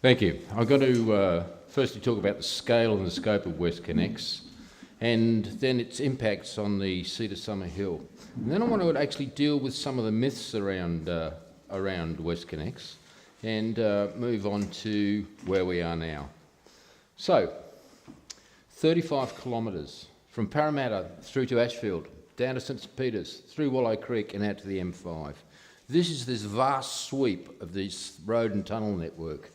Thank you. I've got to firstly talk about the scale and the scope of WestConnex, and then its impacts on the Seat of Summer Hill. And then I want to actually deal with some of the myths around WestConnex and move on to where we are now. So, 35 kilometres from Parramatta through to Ashfield, down to St Peters, through Wallow Creek and out to the M5. This is this vast sweep of this road and tunnel network.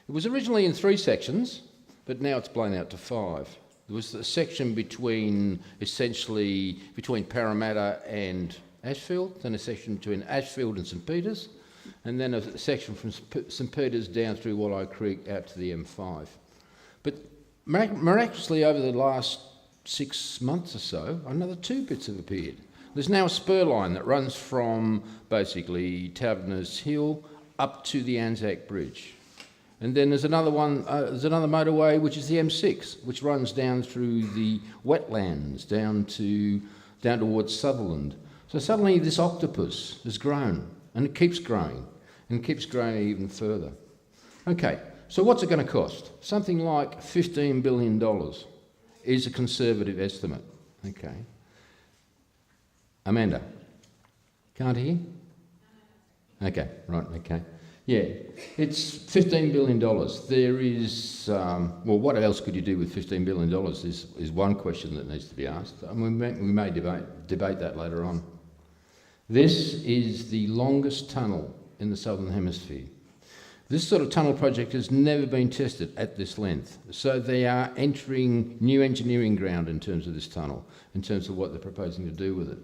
It was originally in 3 sections, but now it's blown out to 5. There was a section between Parramatta and Ashfield, then a section between Ashfield and St Peters, and then a section from St Peters down through Wallow Creek out to the M5. But miraculously, over the last 6 months or so, another 2 bits have appeared. There's now a spur line that runs from basically Taverners Hill up to the Anzac Bridge. And then there's another one, there's another motorway, which is the M6, which runs down through the wetlands, down towards Sutherland. So suddenly this octopus has grown, and it keeps growing, and keeps growing even further. Okay, so what's it going to cost? Something like $15 billion is a conservative estimate. Okay. Amanda, can't hear? Okay, right, okay. Yeah, it's $15 billion. There is, well, what else could you do with $15 billion is one question that needs to be asked. And we may debate that later on. This is the longest tunnel in the Southern Hemisphere. This sort of tunnel project has never been tested at this length. So they are entering new engineering ground in terms of this tunnel, in terms of what they're proposing to do with it.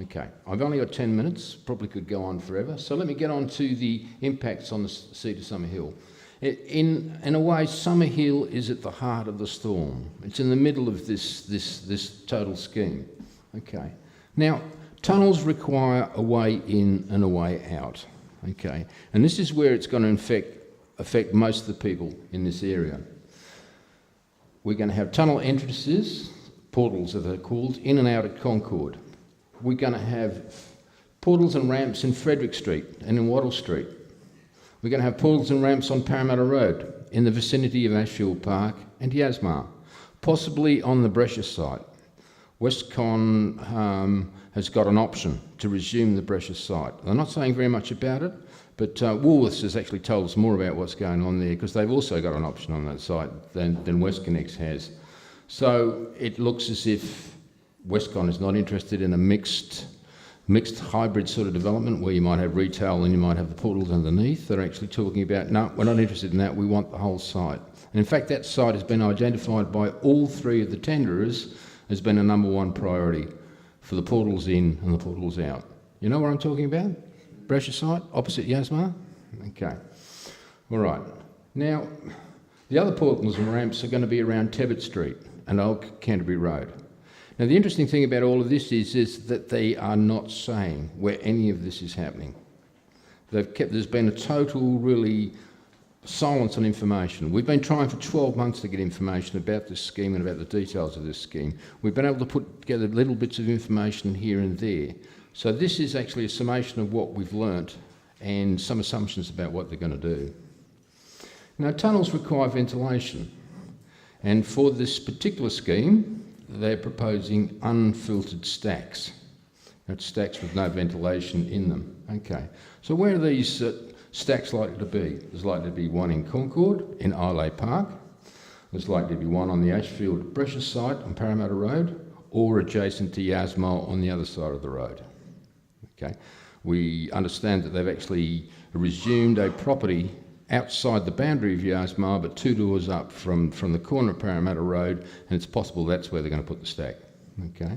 Okay, I've only got 10 minutes, probably could go on forever. So let me get on to the impacts on the Seat of Summer Hill. In a way, Summer Hill is at the heart of the storm. It's in the middle of this total scheme. Okay, now tunnels require a way in and a way out. Okay, and this is where it's going to affect most of the people in this area. We're going to have tunnel entrances, portals as they're called, in and out at Concord. We're going to have portals and ramps in Frederick Street and in Wattle Street. We're going to have portals and ramps on Parramatta Road in the vicinity of Ashfield Park and Yasmar, possibly on the Brescia site. WestCON has got an option to resume the Brescia site. They're not saying very much about it, but Woolworths has actually told us more about what's going on there because they've also got an option on that site than WestConnex has. So it looks as if WestCON is not interested in a mixed hybrid sort of development where you might have retail and you might have the portals underneath. They're actually talking about, no, we're not interested in that, we want the whole site. And in fact, that site has been identified by all 3 of the tenderers as being a #1 priority for the portals in and the portals out. You know what I'm talking about? Brescia site, opposite Yasmar? Okay. All right. Now, the other portals and ramps are going to be around Tebbit Street and Old Canterbury Road. Now, the interesting thing about all of this is that they are not saying where any of this is happening. There's been a total, really, silence on information. We've been trying for 12 months to get information about this scheme and about the details of this scheme. We've been able to put together little bits of information here and there. So this is actually a summation of what we've learnt and some assumptions about what they're going to do. Now, tunnels require ventilation. And for this particular scheme, they're proposing unfiltered stacks. That's stacks with no ventilation in them. Okay, so where are these stacks likely to be? There's likely to be one in Concord, in Islay Park. There's likely to be one on the Ashfield Brescia site on Parramatta Road, or adjacent to Yasmar on the other side of the road. Okay, we understand that they've actually resumed a property outside the boundary of Yasmar, but 2 doors up from the corner of Parramatta Road, and it's possible that's where they're going to put the stack. Okay,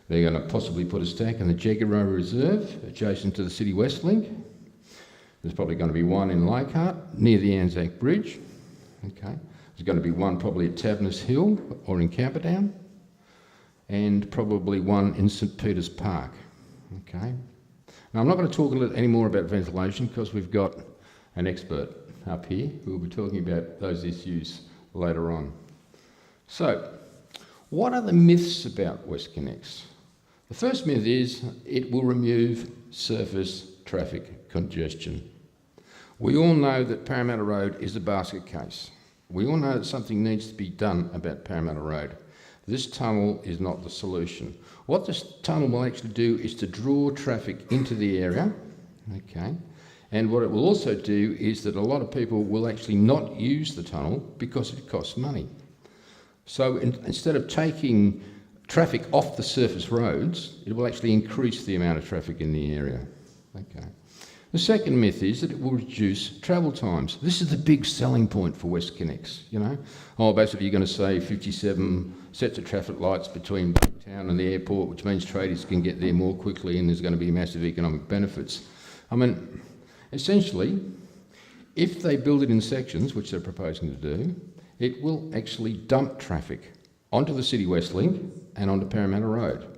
they're going to possibly put a stack in the Jaguaro Reserve, adjacent to the City West Link. There's probably going to be one in Leichhardt, near the Anzac Bridge. Okay, there's going to be one probably at Taverners Hill or in Camperdown, and probably one in St Peters Park. Okay, now I'm not going to talk any more about ventilation because we've got an expert up here who will be talking about those issues later on. So, what are the myths about WestConnex? The first myth is it will remove surface traffic congestion. We all know that Parramatta Road is a basket case. We all know that something needs to be done about Parramatta Road. This tunnel is not the solution. What this tunnel will actually do is to draw traffic into the area, okay? And what it will also do is that a lot of people will actually not use the tunnel because it costs money. So instead of taking traffic off the surface roads, it will actually increase the amount of traffic in the area, okay? The second myth is that it will reduce travel times. This is the big selling point for WestConnex, you know. Oh, basically you're going to save 57 sets of traffic lights between town and the airport, which means traders can get there more quickly and there's going to be massive economic benefits. I mean, essentially, if they build it in sections, which they're proposing to do, it will actually dump traffic onto the City West Link and onto Parramatta Road.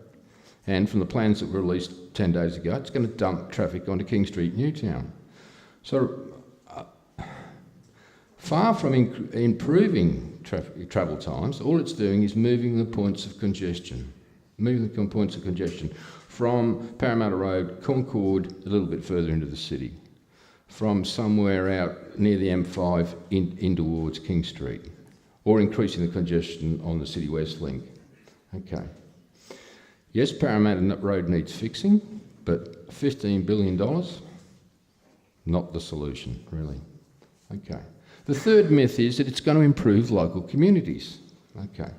And from the plans that were released 10 days ago, it's going to dump traffic onto King Street, Newtown. So far from improving travel times, all it's doing is moving the points of congestion. From Parramatta Road, Concord, a little bit further into the city. From somewhere out near the M5 in towards King Street. Or increasing the congestion on the City West Link. Okay. Yes, Parramatta Road needs fixing, but $15 billion, not the solution, really. Okay. The third myth is that it's going to improve local communities. Okay.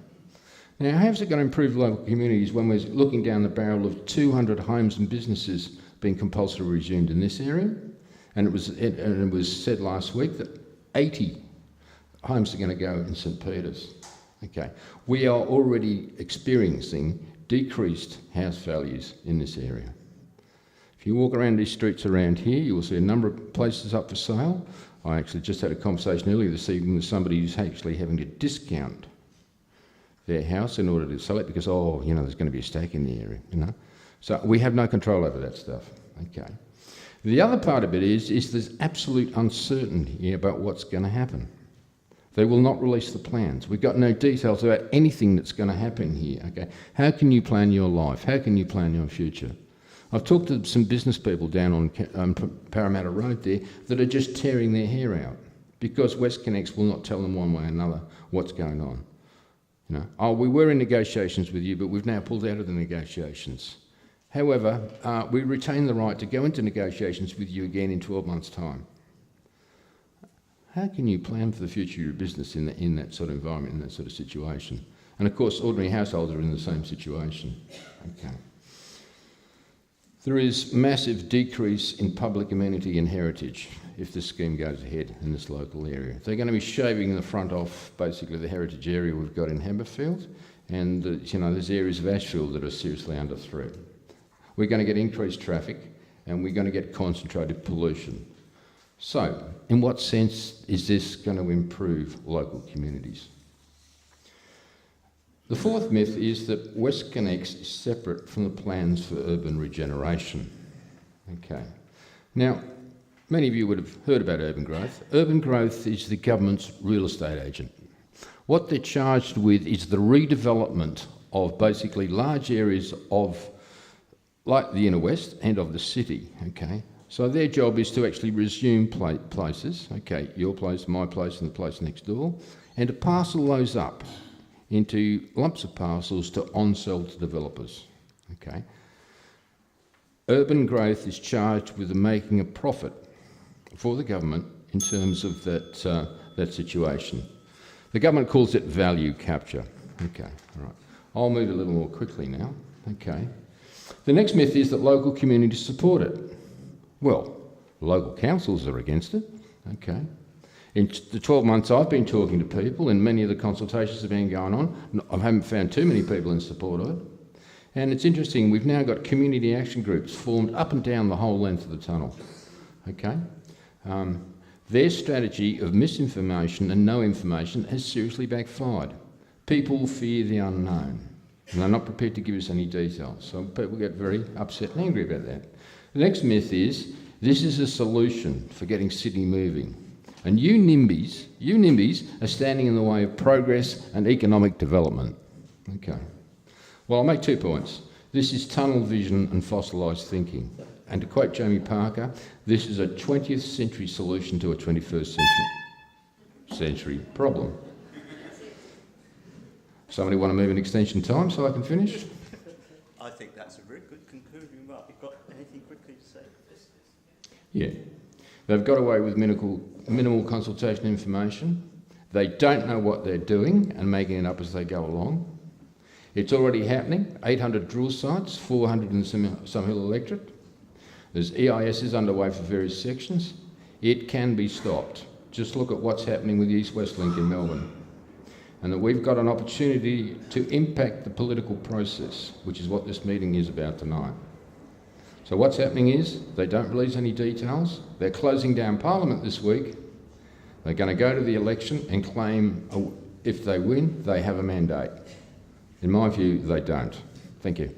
Now, how's it going to improve local communities when we're looking down the barrel of 200 homes and businesses being compulsorily resumed in this area? And it was said last week that 80 homes are going to go in St Peters. Okay. We are already experiencing decreased house values in this area. If you walk around these streets around here, you will see a number of places up for sale. I actually just had a conversation earlier this evening with somebody who's actually having to discount their house in order to sell it because, oh, you know, there's going to be a stake in the area, you know. So we have no control over that stuff, okay. The other part of it is there's absolute uncertainty about what's going to happen. They will not release the plans. We've got no details about anything that's going to happen here, okay? How can you plan your life? How can you plan your future? I've talked to some business people down on Parramatta Road there that are just tearing their hair out because WestConnex will not tell them one way or another what's going on. You know, oh, we were in negotiations with you, but we've now pulled out of the negotiations. However, we retain the right to go into negotiations with you again in 12 months' time. How can you plan for the future of your business in that sort of environment, in that sort of situation? And of course, ordinary households are in the same situation. Okay. There is massive decrease in public amenity and heritage if this scheme goes ahead in this local area. They're going to be shaving the front off basically the heritage area we've got in Haberfield, and you know, there's areas of Ashfield that are seriously under threat. We're going to get increased traffic and we're going to get concentrated pollution. So, in what sense is this going to improve local communities? The fourth myth is that WestConnex is separate from the plans for urban regeneration. Okay. Now, many of you would have heard about urban growth. Urban growth is the government's real estate agent. What they're charged with is the redevelopment of basically large areas of, like the inner west and of the city, okay? So their job is to actually resume places, okay, your place, my place and the place next door, and to parcel those up into lumps of parcels to on-sell to developers, okay? Urban growth is charged with making a profit for the government in terms of that situation. The government calls it value capture. Okay, all right. I'll move a little more quickly now, okay. The next myth is that local communities support it. Well, local councils are against it, okay. In the 12 months I've been talking to people and many of the consultations have been going on, I haven't found too many people in support of it. And it's interesting, we've now got community action groups formed up and down the whole length of the tunnel, okay. Their strategy of misinformation and no information has seriously backfired. People fear the unknown and they're not prepared to give us any details. So people get very upset and angry about that. The next myth is this is a solution for getting Sydney moving. And you NIMBYs are standing in the way of progress and economic development. Okay. Well, I'll make 2 points. This is tunnel vision and fossilised thinking. And to quote Jamie Parker, this is a 20th century solution to a 21st century problem. Somebody want to move an extension time so I can finish? I think that's a very good concluding remark. You've got anything quickly to say? Yeah. They've got away with minimal consultation information. They don't know what they're doing and making it up as they go along. It's already happening. 800 drill sites, 400 in some hill electorate. There's EISs underway for various sections. It can be stopped. Just look at what's happening with the East-West Link in Melbourne. And that we've got an opportunity to impact the political process, which is what this meeting is about tonight. So what's happening is they don't release any details. They're closing down Parliament this week. They're going to go to the election and claim if they win, they have a mandate. In my view, they don't. Thank you.